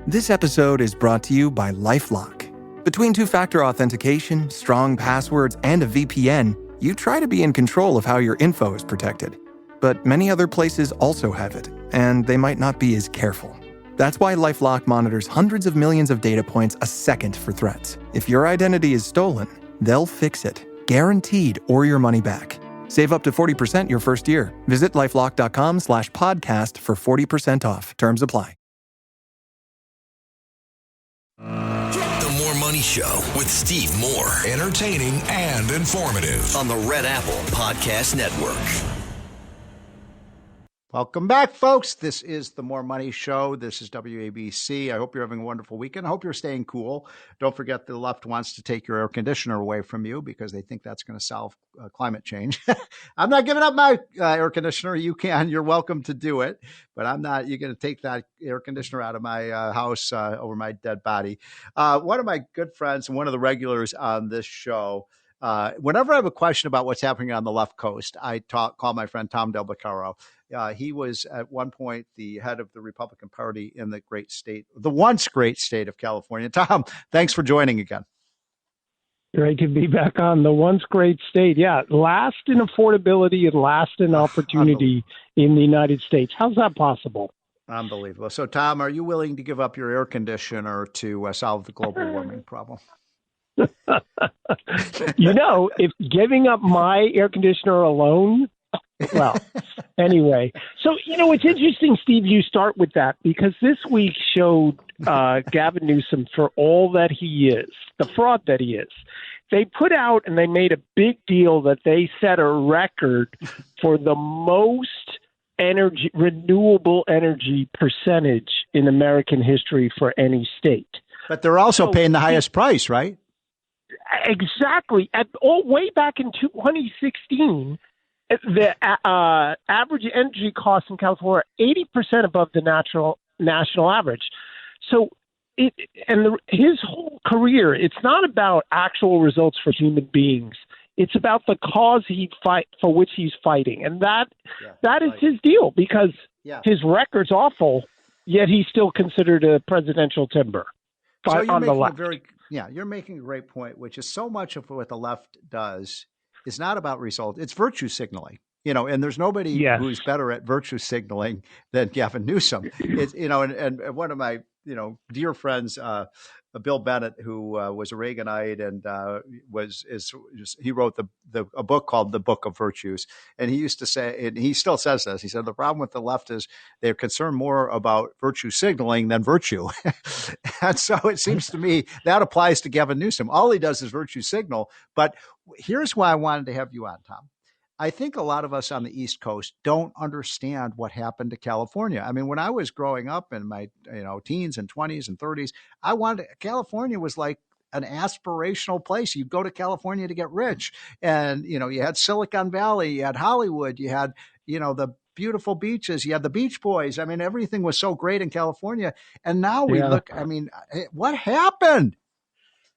This episode is brought to you by LifeLock. Between two-factor authentication, strong passwords, and a VPN, you try to be in control of how your info is protected. But many other places also have it, and they might not be as careful. That's why LifeLock monitors hundreds of millions of data points a second for threats. If your identity is stolen, they'll fix it, guaranteed, or your money back. Save up to 40% your first year. Visit lifelock.com/podcast for 40% off. Terms apply. The More Money Show with Steve Moore. Entertaining and informative on the Red Apple Podcast Network. Welcome back, folks. This is the More Money Show. This is WABC. I hope you're having a wonderful weekend. I hope you're staying cool. Don't forget the left wants to take your air conditioner away from you because they think that's going to solve climate change. I'm not giving up my air conditioner. You can. You're welcome to do it. But I'm not. You're going to take that air conditioner out of my house over my dead body. One of my good friends and one of the regulars on this show, whenever I have a question about what's happening on the left coast, I call my friend Tom DelBaccaro. He was at one point the head of the Republican Party in the once great state of California. Tom, thanks for joining again. Great to be back on the once great state. Yeah, last in affordability and last in opportunity in the United States. How's that possible? Unbelievable. So, Tom, are you willing to give up your air conditioner to solve the global warming problem? If giving up my air conditioner alone, well, anyway. So, it's interesting, Steve, you start with that because this week showed Gavin Newsom for all that he is, the fraud that he is. They put out and they made a big deal that they set a record for the most renewable energy percentage in American history for any state. But they're also paying the highest price, right? Exactly. Way back in 2016, the average energy costs in California are 80% above the national average. So his whole career, it's not about actual results for human beings. It's about the cause for which he's fighting. And that is his deal because his record's awful, yet he's still considered a presidential timber on the left. You're making a great point, which is so much of what the left does is not about results. It's virtue signaling, and there's nobody who's better at virtue signaling than Gavin Newsom. It's, and one of my, dear friends, Bill Bennett, who was a Reaganite and he wrote a book called The Book of Virtues. And he used to say, and he still says this, he said, the problem with the left is they're concerned more about virtue signaling than virtue. And so it seems to me that applies to Gavin Newsom. All he does is virtue signal. But here's why I wanted to have you on, Tom. I think a lot of us on the East Coast don't understand what happened to California. I mean, when I was growing up in my teens and 20s and 30s, California was like an aspirational place. You'd go to California to get rich. And, you had Silicon Valley, you had Hollywood, you had, the beautiful beaches, you had the Beach Boys. I mean, everything was so great in California. And now we look, what happened?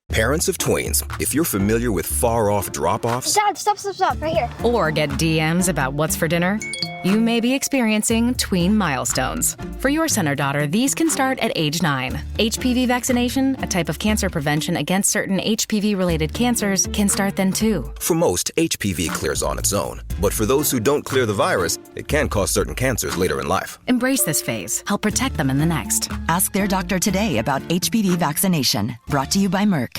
Parents of tweens, if you're familiar with far-off drop-offs... Dad, stop, right here. Or get DMs about what's for dinner, you may be experiencing tween milestones. For your son or daughter, these can start at age 9. HPV vaccination, a type of cancer prevention against certain HPV-related cancers, can start then too. For most, HPV clears on its own. But for those who don't clear the virus, it can cause certain cancers later in life. Embrace this phase. Help protect them in the next. Ask their doctor today about HPV vaccination. Brought to you by Merck.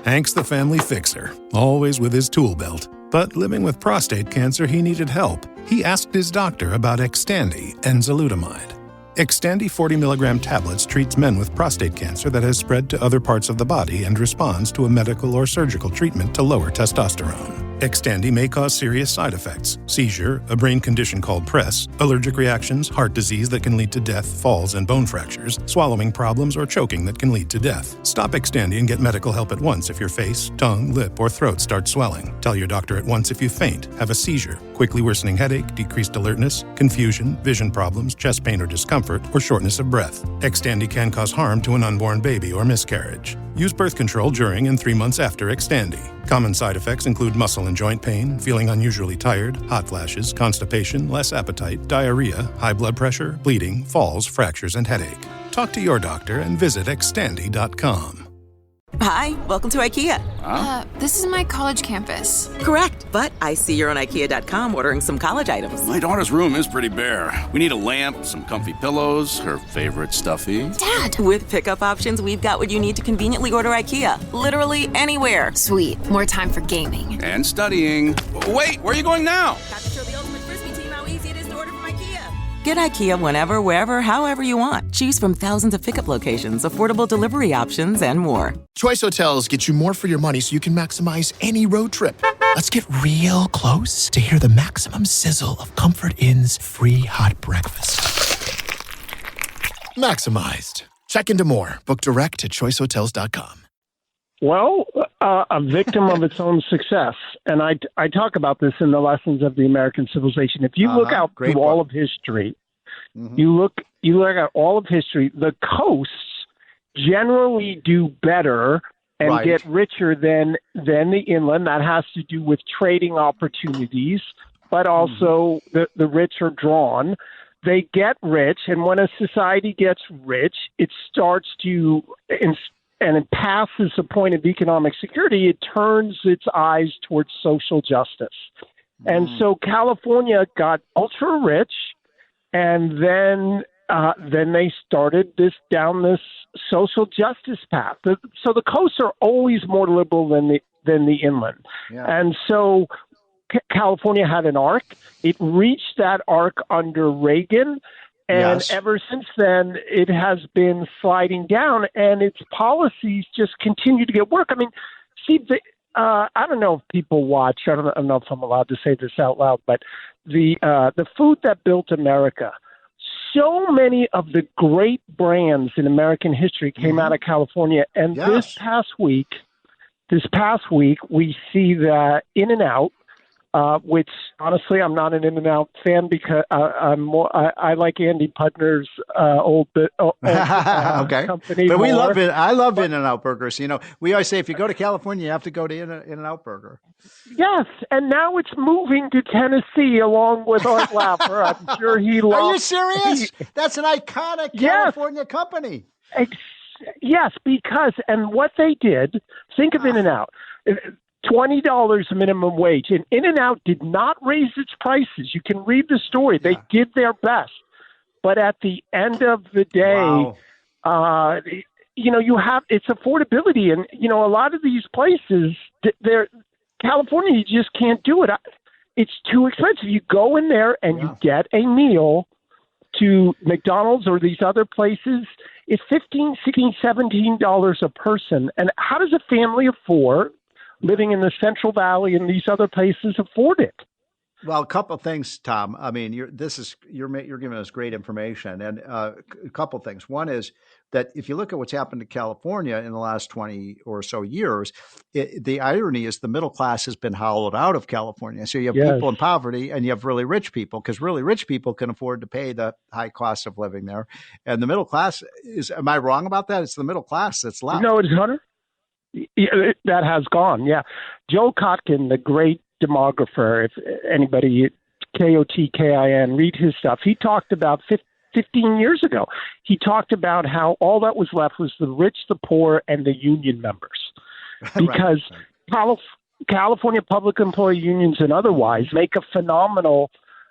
Hank's the family fixer, always with his tool belt. But living with prostate cancer, he needed help. He asked his doctor about Xtandi and enzalutamide. Xtandi 40 milligram tablets treats men with prostate cancer that has spread to other parts of the body and responds to a medical or surgical treatment to lower testosterone. Xtandi may cause serious side effects: seizure, a brain condition called PRESS, allergic reactions, heart disease that can lead to death, falls and bone fractures, swallowing problems, or choking that can lead to death. Stop Xtandi and get medical help at once if your face, tongue, lip, or throat start swelling. Tell your doctor at once if you faint, have a seizure, quickly worsening headache, decreased alertness, confusion, vision problems, chest pain or discomfort, or shortness of breath. Xtandi can cause harm to an unborn baby or miscarriage. Use birth control during and 3 months after Xtandi. Common side effects include muscle and joint pain, feeling unusually tired, hot flashes, constipation, less appetite, diarrhea, high blood pressure, bleeding, falls, fractures, and headache. Talk to your doctor and visit Xtandi.com. Hi, welcome to IKEA. This is my college campus. Correct, but I see you're on IKEA.com ordering some college items. My daughter's room is pretty bare. We need a lamp, some comfy pillows, her favorite stuffy. Dad! With pickup options, we've got what you need to conveniently order IKEA. Literally anywhere. Sweet. More time for gaming. And studying. Wait, where are you going now? Have to show the ultimate Frisbee team how easy it is to order from IKEA. Get IKEA whenever, wherever, however you want. Choose from thousands of pickup locations, affordable delivery options, and more. Choice Hotels get you more for your money so you can maximize any road trip. Let's get real close to hear the maximum sizzle of Comfort Inn's free hot breakfast. Maximized. Check into more. Book direct at choicehotels.com. Well, a victim of its own success. And I talk about this in the Lessons of the American Civilization. If you look out through all of history, you look at all of history, the coasts generally do better and get richer than the inland. That has to do with trading opportunities, but also the rich are drawn. They get rich, and when a society gets rich, it starts to and it passes the point of economic security, it turns its eyes towards social justice. And so California got ultra rich, and then they started down this social justice path. So the coasts are always more liberal than the inland. Yeah. And so California had an arc. It reached that arc under Reagan. And ever since then, it has been sliding down, and its policies just continue to get worse. I mean, Steve, I don't know if people watch. I don't know if I'm allowed to say this out loud, but the food that built America. So many of the great brands in American history came out of California, and this past week, we see that In-N-Out. Which honestly, I'm not an In-N-Out fan because I like Andy Putner's old company. But we love it. I love In-N-Out burgers. You know, we always say if you go to California, you have to go to In-N-Out burger. Yes, and now it's moving to Tennessee along with Art Laffer. I'm sure he loves. Are you serious? That's an iconic California company. Yes, because and what they did. Think of In-N-Out. $20 minimum wage. And In-N-Out did not raise its prices. You can read the story. They did their best. But at the end of the day, you have it's affordability. And, a lot of these places, California, you just can't do it. It's too expensive. You go in there and you get a meal to McDonald's or these other places. It's $15, $16, $17 a person. And how does a family of four living in the Central Valley and these other places afford it? Well, a couple of things, Tom. I mean, you're giving us great information, and a couple of things. One is that if you look at what's happened to California in the last 20 or so years, the irony is the middle class has been hollowed out of California. So you have people in poverty, and you have really rich people, because really rich people can afford to pay the high cost of living there, and the middle class is. Am I wrong about that? It's the middle class that's left. No, it's Hunter. Yeah, that has gone. Yeah, Joe Kotkin, the great demographer, if anybody, Kotkin, read his stuff. He talked about 15 years ago. He talked about how all that was left was the rich, the poor, and the union members, because California public employee unions and otherwise make a phenomenal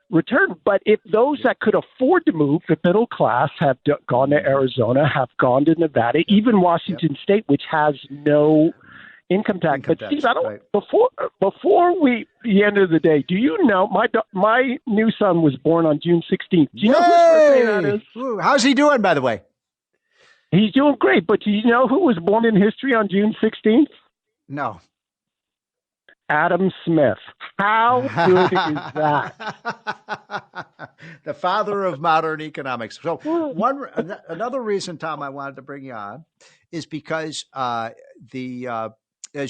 return. But if those that could afford to move, the middle class, have gone to Arizona, have gone to Nevada, even Washington State, which has no income tax. But Steve, I don't. Before the end of the day, do you know my new son was born on June 16th? Do you know whose birthday that is? Ooh, how's he doing, by the way? He's doing great. But do you know who was born in history on June 16th? No. Adam Smith. How good is that? The father of modern economics. So another reason, Tom, I wanted to bring you on is because as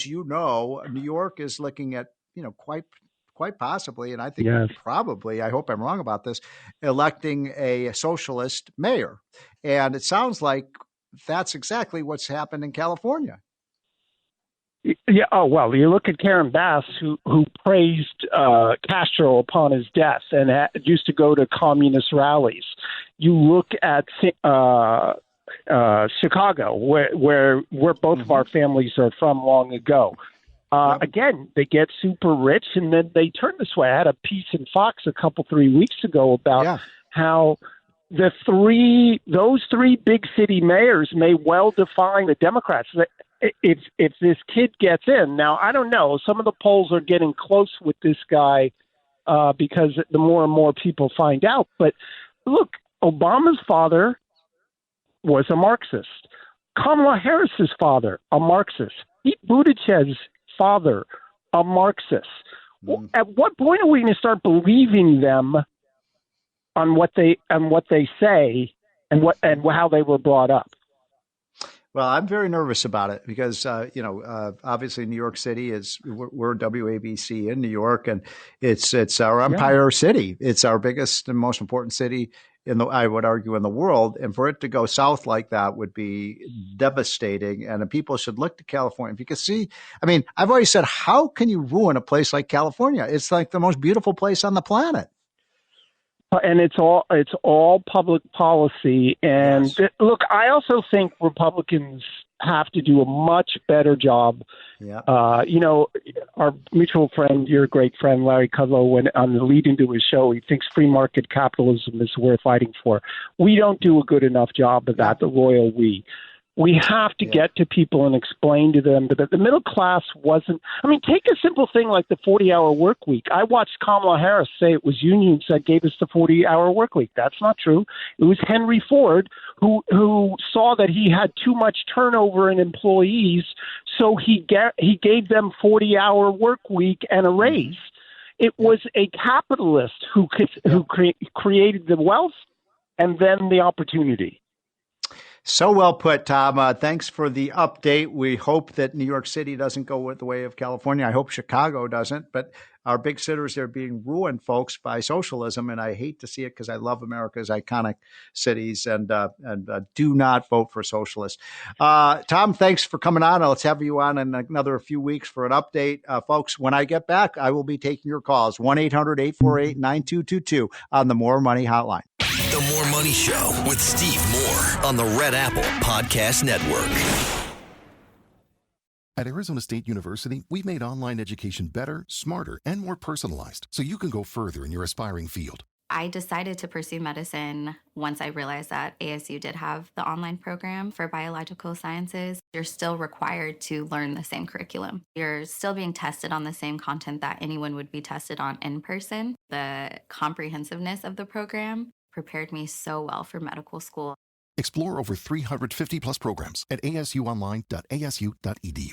you know, New York is looking at, quite possibly, and I think probably, I hope I'm wrong about this, electing a socialist mayor. And it sounds like that's exactly what's happened in California. Yeah. Oh, well, you look at Karen Bass, who praised Castro upon his death and used to go to communist rallies. You look at Chicago, where both of our families are from long ago. Again, they get super rich and then they turn this way. I had a piece in Fox 3 weeks ago about how those three big city mayors may well define the Democrats. If this kid gets in, now I don't know. Some of the polls are getting close with this guy because the more and more people find out. But look, Obama's father was a Marxist. Kamala Harris's father, a Marxist. Pete Buttigieg's father, a Marxist. At what point are we going to start believing them on what they say and how they were brought up? Well, I'm very nervous about it because, obviously New York City we're WABC in New York, and it's our empire city. It's our biggest and most important city I would argue in the world. And for it to go south like that would be devastating. And people should look to California. If you can see, I've always said, how can you ruin a place like California? It's like the most beautiful place on the planet. And it's all public policy. And look, I also think Republicans have to do a much better job. Yeah. Our mutual friend, your great friend, Larry Kudlow, when on the lead into his show, he thinks free market capitalism is worth fighting for. We don't do a good enough job of that, the royal we. We have to get to people and explain to them that the middle class wasn't. Take a simple thing like the 40-hour work week. I watched Kamala Harris say it was unions that gave us the 40-hour work week. That's not true. It was Henry Ford who saw that he had too much turnover in employees, so he gave them 40-hour work week and a raise. It was a capitalist who created the wealth and then the opportunity. So well put, Tom. Thanks for the update. We hope that New York City doesn't go the way of California. I hope Chicago doesn't. But our big cities are being ruined, folks, by socialism. And I hate to see it because I love America's iconic cities and do not vote for socialists. Tom, thanks for coming on. Let's have you on in another few weeks for an update. Folks, when I get back, I will be taking your calls. 1-800-848-9222 on the More Money Hotline. The More Money Show with Steve Moore on the Red Apple Podcast Network. At Arizona State University, we've made online education better, smarter, and more personalized so you can go further in your aspiring field. I decided to pursue medicine once I realized that ASU did have the online program for biological sciences. You're still required to learn the same curriculum. You're still being tested on the same content that anyone would be tested on in person. The comprehensiveness of the program prepared me so well for medical school. Explore over 350 plus programs at asuonline.asu.edu.